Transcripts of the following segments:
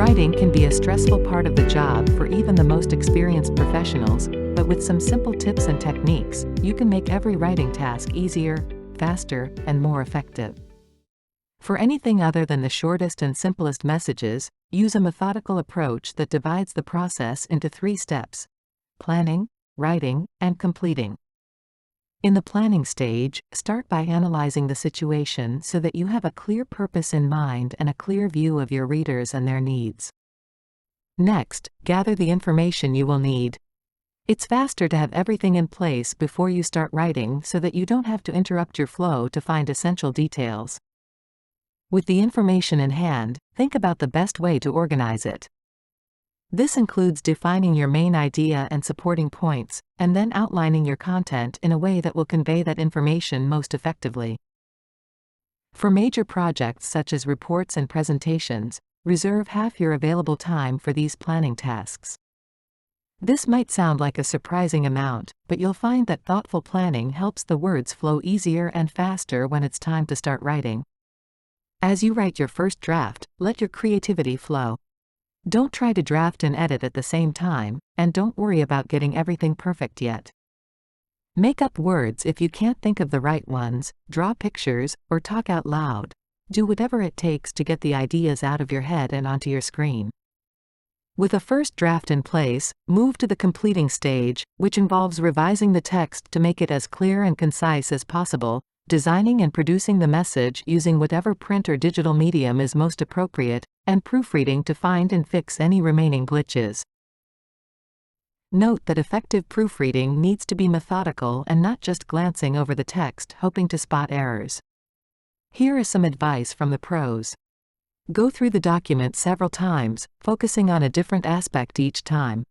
Writing can be a stressful part of the job for even the most experienced professionals, but with some simple tips and techniques, you can make every writing task easier, faster, and more effective. For anything other than the shortest and simplest messages, use a methodical approach that divides the process into 3 steps: planning, writing, and completing. In the planning stage, start by analyzing the situation so that you have a clear purpose in mind and a clear view of your readers and their needs. Next, gather the information you will need. It's faster to have everything in place before you start writing so that you don't have to interrupt your flow to find essential details. With the information in hand, think about the best way to organize it. This includes defining your main idea and supporting points, and then outlining your content in a way that will convey that information most effectively. For major projects such as reports and presentations, reserve half your available time for these planning tasks. This might sound like a surprising amount, but you'll find that thoughtful planning helps the words flow easier and faster when it's time to start writing. As you write your first draft, let your creativity flow. Don't try to draft and edit at the same time, and don't worry about getting everything perfect yet. Make up words if you can't think of the right ones, draw pictures, or talk out loud. Do whatever it takes to get the ideas out of your head and onto your screen. With a first draft in place, move to the completing stage, which involves revising the text to make it as clear and concise as possible, designing and producing the message using whatever print or digital medium is most appropriate, and proofreading to find and fix any remaining glitches. Note that effective proofreading needs to be methodical and not just glancing over the text hoping to spot errors. Here is some advice from the pros. Go through the document several times, focusing on a different aspect each time.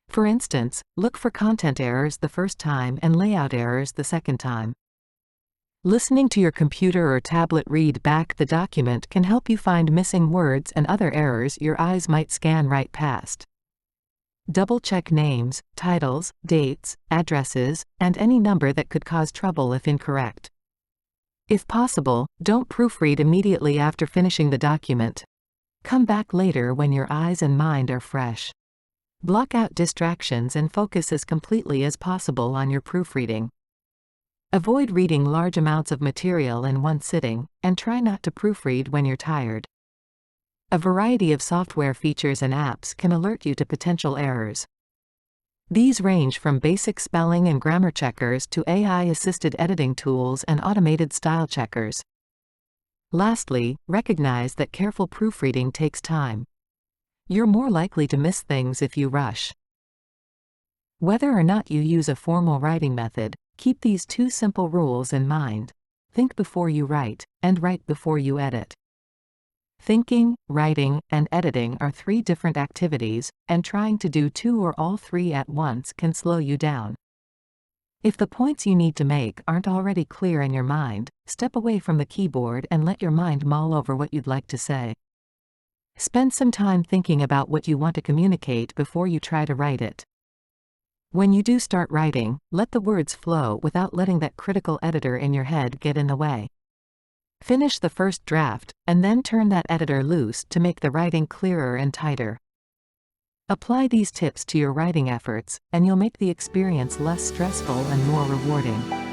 For instance, look for content errors the first time and layout errors the second time. Listening to your computer or tablet read back the document can help you find missing words and other errors your eyes might scan right past. Double-check names, titles, dates, addresses, and any number that could cause trouble if incorrect. If possible, don't proofread immediately after finishing the document. Come back later when your eyes and mind are fresh. Block out distractions and focus as completely as possible on your proofreading. Avoid reading large amounts of material in one sitting, and try not to proofread when you're tired. A variety of software features and apps can alert you to potential errors. These range from basic spelling and grammar checkers to AI-assisted editing tools and automated style checkers. Lastly, recognize that careful proofreading takes time. You're more likely to miss things if you rush. Whether or not you use a formal writing method, keep these 2 simple rules in mind. Think before you write, and write before you edit. Thinking, writing, and editing are 3 different activities, and trying to do 2 or all 3 at once can slow you down. If the points you need to make aren't already clear in your mind, step away from the keyboard and let your mind mull over what you'd like to say. Spend some time thinking about what you want to communicate before you try to write it. When you do start writing, let the words flow without letting that critical editor in your head get in the way. Finish the first draft, and then turn that editor loose to make the writing clearer and tighter. Apply these tips to your writing efforts, and you'll make the experience less stressful and more rewarding.